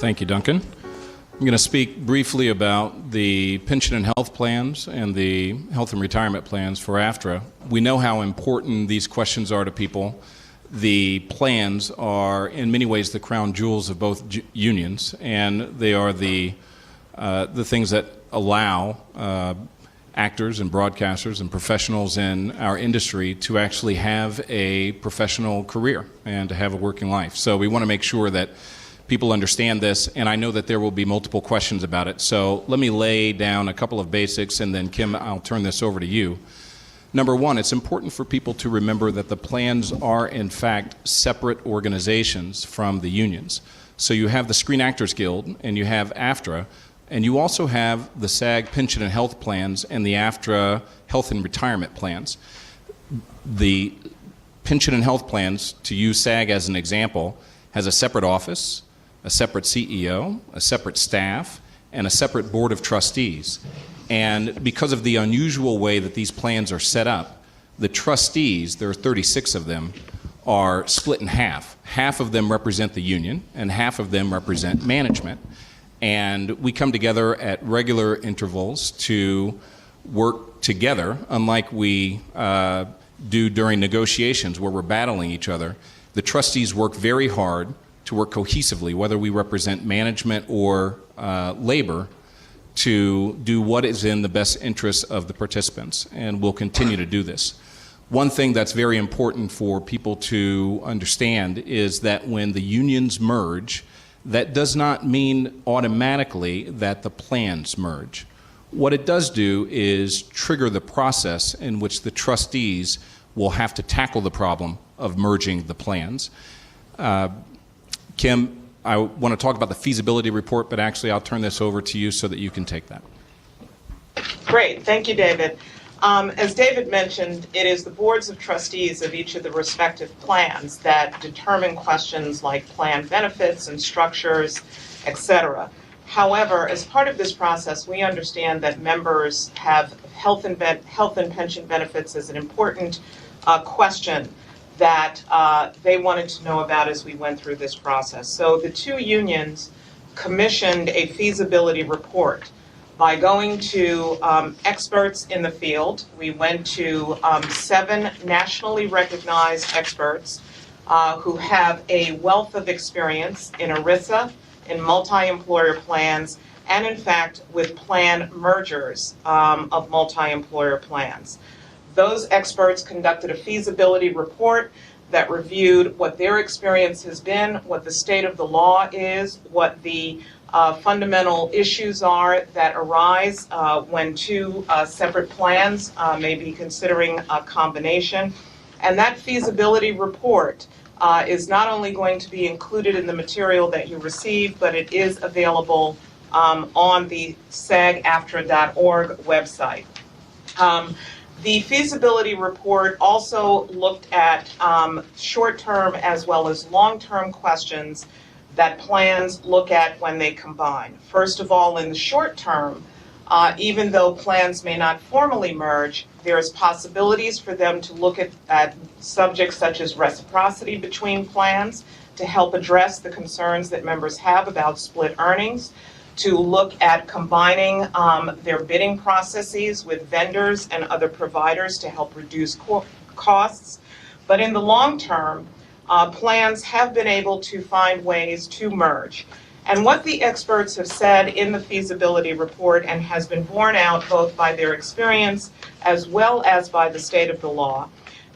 Thank you, Duncan. I'm going to speak briefly about the pension and health plans and the health and retirement plans for AFTRA. We know how important these questions are to people. The plans are, in many ways, the crown jewels of both unions, and they are the things that allow actors and broadcasters and professionals in our industry to actually have a professional career and to have a working life. So we want to make sure that people understand this, and I know that there will be multiple questions about it. So let me lay down a couple of basics, and then Kim, I'll turn this over to you. Number one, it's important for people to remember that the plans are, in fact, separate organizations from the unions. So you have the Screen Actors Guild, and you have AFTRA, and you also have the SAG pension and health plans and the AFTRA health and retirement plans. The pension and health plans, to use SAG as an example, has a separate office, a separate CEO, a separate staff, and a separate board of trustees. And because of the unusual way that these plans are set up, the trustees, there are 36 of them, are split in half. Half of them represent the union, and half of them represent management. And we come together at regular intervals to work together, unlike we do during negotiations where we're battling each other. The trustees work very hard to work cohesively, whether we represent management or labor, to do what is in the best interest of the participants, and we'll continue to do this. One thing that's very important for people to understand is that when the unions merge, that does not mean automatically that the plans merge. What it does do is trigger the process in which the trustees will have to tackle the problem of merging the plans. Kim, I want to talk about the feasibility report, but actually I'll turn this over to you so that you can take that. Great, thank you, David. As David mentioned, it is the boards of trustees of each of the respective plans that determine questions like plan benefits and structures, etc. However, as part of this process, we understand that members have health and pension benefits as an important question that they wanted to know about as we went through this process. So the two unions commissioned a feasibility report by going to experts in the field. We went to 7 nationally recognized experts who have a wealth of experience in ERISA, in multi-employer plans, and in fact with plan mergers of multi-employer plans. Those experts conducted a feasibility report that reviewed what their experience has been, what the state of the law is, what the fundamental issues are that arise when two separate plans may be considering a combination. And that feasibility report is not only going to be included in the material that you receive, but it is available on the SAG-AFTRA.org website. The feasibility report also looked at short-term as well as long-term questions that plans look at when they combine. First of all, in the short term, even though plans may not formally merge, there's possibilities for them to look at subjects such as reciprocity between plans to help address the concerns that members have about split earnings, to look at combining their bidding processes with vendors and other providers to help reduce costs. But in the long term, plans have been able to find ways to merge. And what the experts have said in the feasibility report, and has been borne out both by their experience as well as by the state of the law,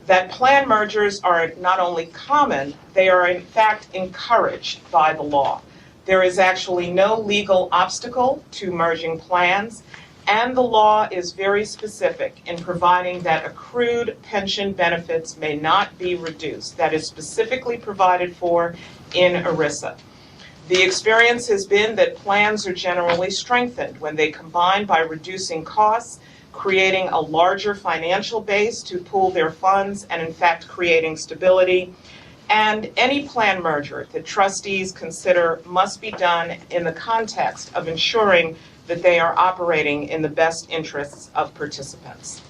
that plan mergers are not only common, they are in fact encouraged by the law. There is actually no legal obstacle to merging plans, and the law is very specific in providing that accrued pension benefits may not be reduced. That is specifically provided for in ERISA. The experience has been that plans are generally strengthened when they combine by reducing costs, creating a larger financial base to pool their funds, and in fact creating stability. And any plan merger that trustees consider must be done in the context of ensuring that they are operating in the best interests of participants.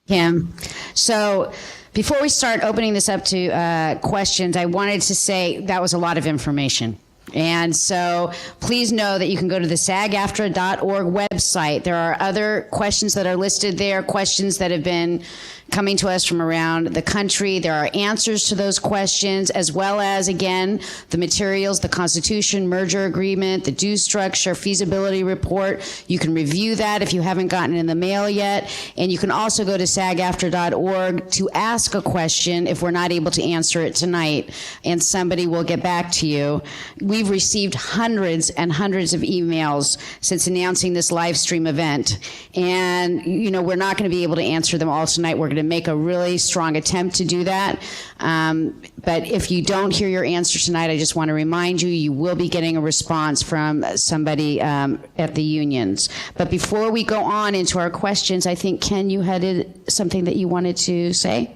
Kim, so Before we start opening this up to questions, I wanted to say that was a lot of information. And so please know that you can go to the SAG-AFTRA.org website. There are other questions that are listed there, questions that have been coming to us from around the country. There are answers to those questions, as well as, again, the materials, the Constitution, merger agreement, the due structure, feasibility report. You can review that if you haven't gotten it in the mail yet. And you can also go to SAG-AFTRA.org to ask a question if we're not able to answer it tonight, and somebody will get back to you. We've received hundreds and hundreds of emails since announcing this live stream event. And, you know, we're not going to be able to answer them all tonight. We're going to make a really strong attempt to do that. But if you don't hear your answer tonight, I just want to remind you, you will be getting a response from somebody at the unions. But before we go on into our questions, I think, Ken, you had something that you wanted to say?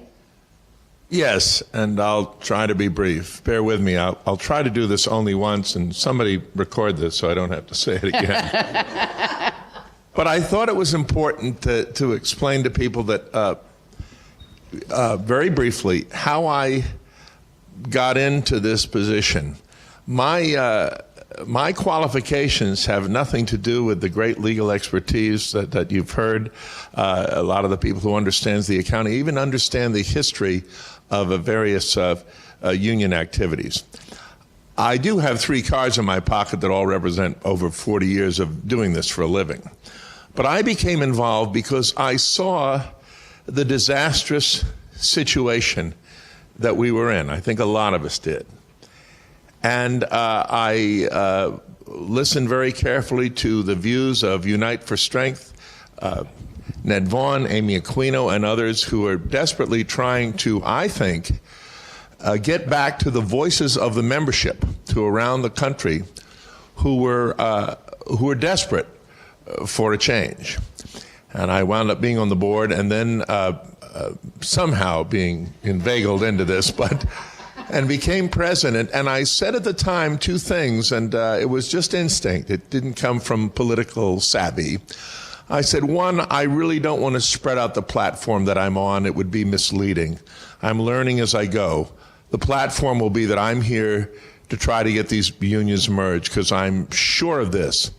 Yes, and I'll try to be brief. Bear with me. I'll try to do this only once, and somebody record this so I don't have to say it again. But I thought it was important to explain to people that, very briefly, how I got into this position. My qualifications have nothing to do with the great legal expertise that you've heard. A lot of the people who understands the accounting even understand the history of various union activities. I do have 3 cards in my pocket that all represent over 40 years of doing this for a living. But I became involved because I saw the disastrous situation that we were in. I think a lot of us did. And I listened very carefully to the views of Unite for Strength, Ned Vaughn, Amy Aquino, and others who are desperately trying to, I think, get back to the voices of the membership to around the country who were desperate for a change. And I wound up being on the board and then somehow being inveigled into this, and became president. And I said at the time 2 things, and it was just instinct. It didn't come from political savvy. I said, 1, I really don't want to spread out the platform that I'm on. It would be misleading. I'm learning as I go. The platform will be that I'm here to try to get these unions merged, because I'm sure of this.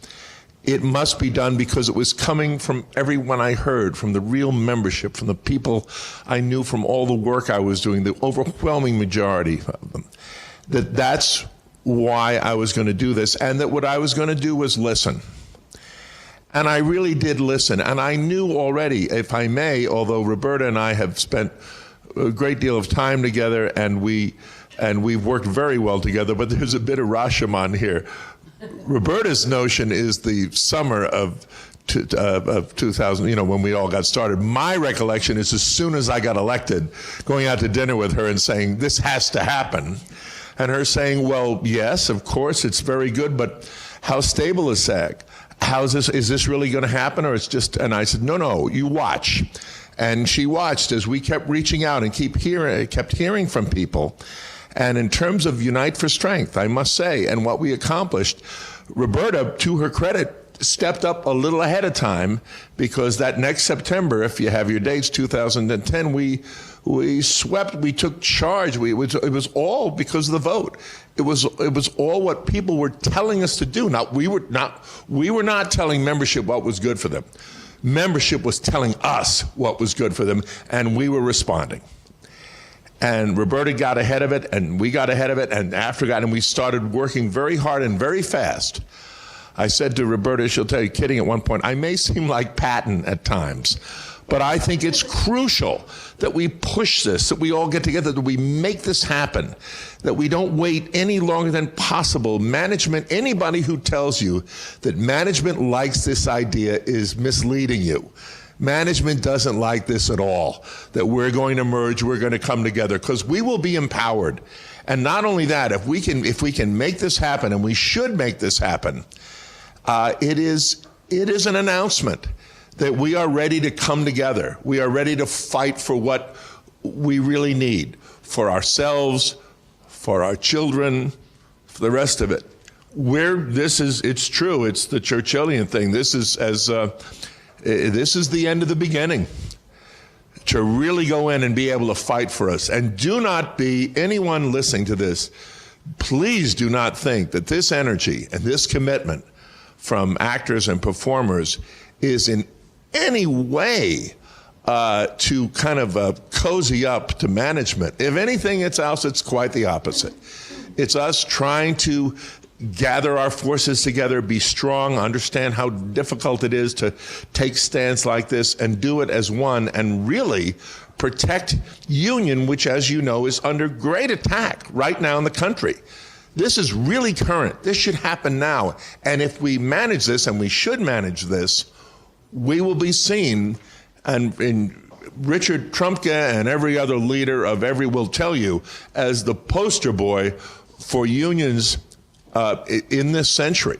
It must be done because it was coming from everyone I heard, from the real membership, from the people I knew, from all the work I was doing, the overwhelming majority of them, that's why I was going to do this, and that what I was going to do was listen. And I really did listen, and I knew already, if I may, although Roberta and I have spent a great deal of time together, and we've worked very well together, but there's a bit of Rashomon here. Roberta's notion is the summer of 2000, when we all got started. My recollection is as soon as I got elected, going out to dinner with her and saying, this has to happen. And her saying, well, yes, of course, it's very good, but how stable is SAG? Is this really going to happen, or it's just, and I said, no, you watch. And she watched as we kept reaching out and kept hearing from people. And in terms of Unite for Strength, I must say, and what we accomplished, Roberta, to her credit, stepped up a little ahead of time, because that next September, if you have your dates, 2010, we swept, we took charge. It was all because of the vote. It was all what people were telling us to do. We were not telling membership what was good for them. Membership was telling us what was good for them, and we were responding. And Roberta got ahead of it, and we got ahead of it, and and we started working very hard and very fast. I said to Roberta, she'll tell you, kidding at one point, I may seem like Patton at times, but I think it's crucial that we push this, that we all get together, that we make this happen, that we don't wait any longer than possible. Management, anybody who tells you that management likes this idea is misleading you. Management doesn't like this at all, that we're going to merge, we're going to come together, because we will be empowered. And not only that, if we can make this happen, and we should make this happen, it is an announcement that we are ready to come together. We are ready to fight for what we really need, for ourselves, for our children, for the rest of it. It's true, it's the Churchillian thing. This is the end of the beginning. to really go in and be able to fight for us. And do not be, anyone listening to this, please do not think that this energy and this commitment from actors and performers is in any way to kind of cozy up to management. If anything, it's quite the opposite. It's us trying to gather our forces together, be strong, understand how difficult it is to take stands like this and do it as one, and really protect union, which, as you know, is under great attack right now in the country. This is really current. This should happen now. And if we manage this, and we should manage this, we will be seen, and in Richard Trumka and every other leader of every will tell you, as the poster boy for unions in this century.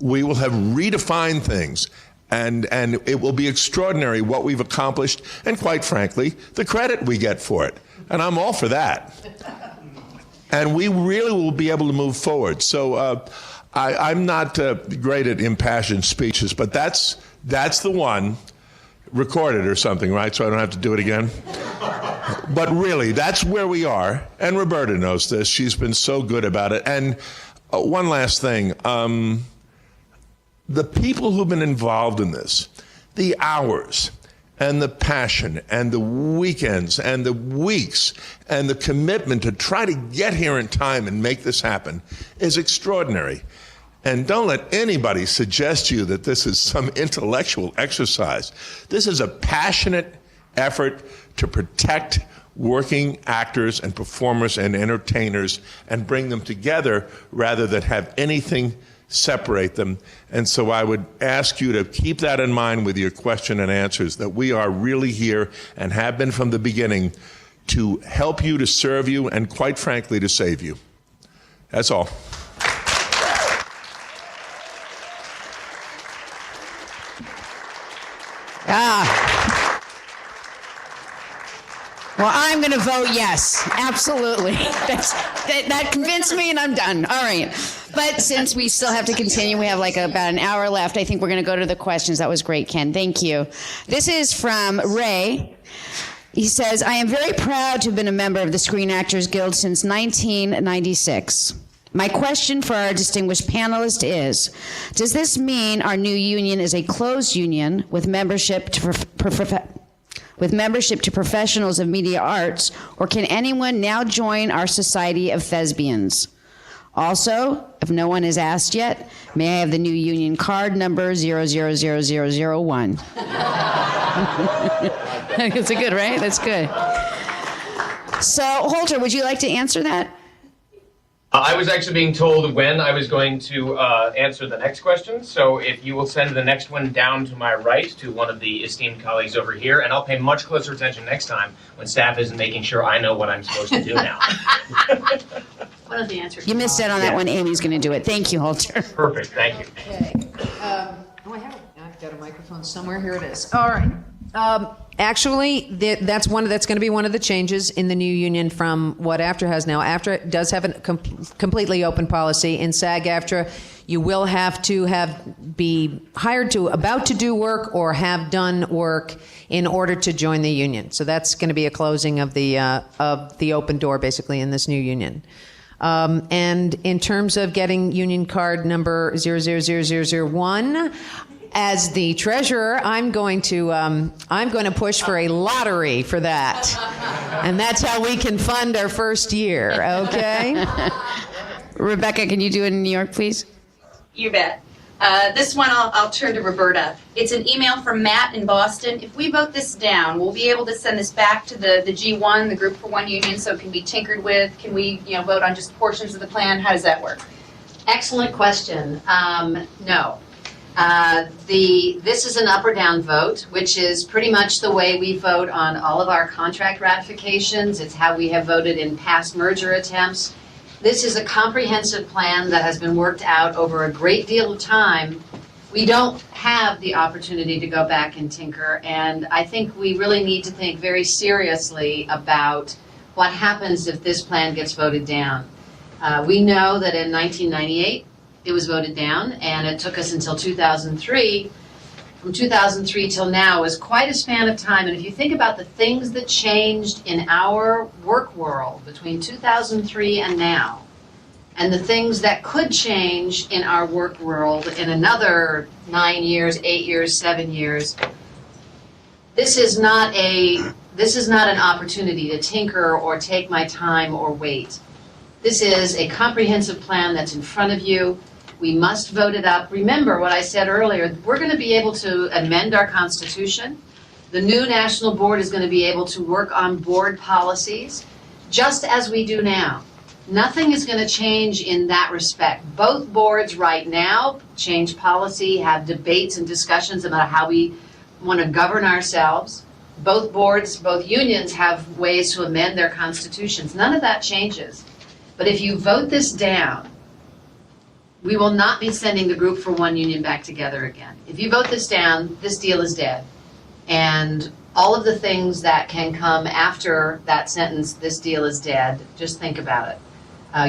We will have redefined things, and it will be extraordinary what we've accomplished, and quite frankly, the credit we get for it. And I'm all for that. And we really will be able to move forward. So I'm not great at impassioned speeches, but that's the one. Record it or something, right? So I don't have to do it again. But really, that's where we are. And Roberta knows this. She's been so good about it. And one last thing. The people who've been involved in this, the hours and the passion and the weekends and the weeks and the commitment to try to get here in time and make this happen is extraordinary. And don't let anybody suggest to you that this is some intellectual exercise. This is a passionate effort to protect working actors and performers and entertainers and bring them together rather than have anything separate them. And so I would ask you to keep that in mind with your question and answers, that we are really here and have been from the beginning to help you, to serve you, and quite frankly, to save you. That's all. Well, I'm going to vote yes. Absolutely. That convinced me, and I'm done. All right. But since we still have to continue, we have like about an hour left. I think we're going to go to the questions. That was great, Ken. Thank you. This is from Ray. He says, I am very proud to have been a member of the Screen Actors Guild since 1996. My question for our distinguished panelist is, does this mean our new union is a closed union with membership to professionals of media arts, or can anyone now join our Society of Thespians? Also, if no one has asked yet, may I have the new union card number 000001? That's good, right? That's good. So, Holter, would you like to answer that? I was actually being told when I was going to answer the next question, so if you will send the next one down to my right to one of the esteemed colleagues over here, and I'll pay much closer attention next time when staff isn't making sure I know what I'm supposed to do now. One of the answers. You missed out on that one. Amy's going to do it. Thank you, Holter. Perfect, thank you. Okay. I've got a microphone somewhere. Here it is. All right. Actually, that's going to be one of the changes in the new union from what AFTRA has now. AFTRA does have a completely open policy. In SAG-AFTRA, you will have to be hired to about to do work or have done work in order to join the union. So that's going to be a closing of the open door, basically, in this new union. And in terms of getting union card number 000001. As the treasurer, I'm going to push for a lottery for that, and that's how we can fund our first year. Okay. Rebecca, can you do it in New York, please? You bet. This one I'll turn to Roberta. It's an email from Matt in Boston. If we vote this down, we'll be able to send this back to the G1, the Group for One Union, so it can be tinkered with. Can we, vote on just portions of the plan? How does that work? Excellent question. No. This is an up or down vote, which is pretty much the way we vote on all of our contract ratifications. It's how we have voted in past merger attempts. This is a comprehensive plan that has been worked out over a great deal of time. We don't have the opportunity to go back and tinker, and I think we really need to think very seriously about what happens if this plan gets voted down. We know that in 1998, it was voted down, and it took us until 2003 from 2003 till now is quite a span of time. And if you think about the things that changed in our work world between 2003 and now, and the things that could change in our work world in another 9 years, 8 years, 7 years, this is not an opportunity to tinker or take my time or wait. This is a comprehensive plan that's in front of you. We must vote it up. Remember what I said earlier, we're going to be able to amend our Constitution. The new National Board is going to be able to work on board policies, just as we do now. Nothing is going to change in that respect. Both boards right now change policy, have debates and discussions about how we want to govern ourselves. Both boards, both unions have ways to amend their constitutions. None of that changes. But if you vote this down, we will not be sending the group for one union back together again. If you vote this down, this deal is dead. And all of the things that can come after that sentence, this deal is dead, just think about it.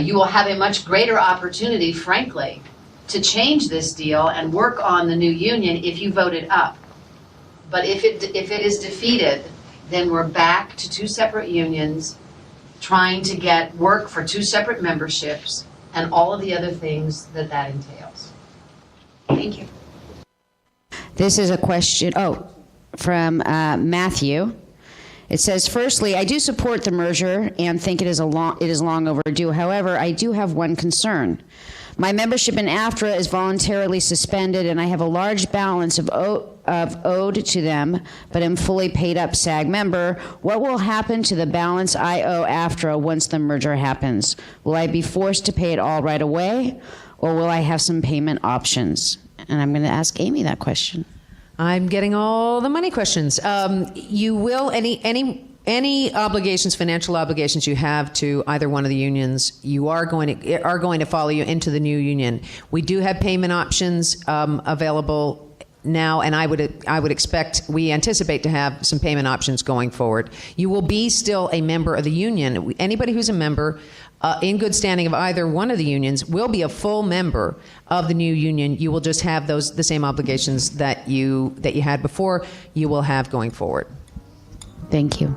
You will have a much greater opportunity, frankly, to change this deal and work on the new union if you vote it up. But if it is defeated, then we're back to two separate unions, trying to get work for two separate memberships, and all of the other things that entails. Thank you. This is a question, from Matthew. It says, firstly, I do support the merger and think it is long overdue. However, I do have one concern. My membership in AFTRA is voluntarily suspended, and I have a large balance of owed to them, but am fully paid up SAG member. What will happen to the balance I owe AFTRA once the merger happens? Will I be forced to pay it all right away, or will I have some payment options? And I'm going to ask Amy that question. I'm getting all the money questions. You will, any obligations, financial obligations you have to either one of the unions, you are going to follow you into the new union. We do have payment options available now, and we anticipate to have some payment options going forward. You will be still a member of the union. Anybody who's a member in good standing of either one of the unions will be a full member of the new union. You will just have the same obligations that you had before, you will have going forward. Thank you.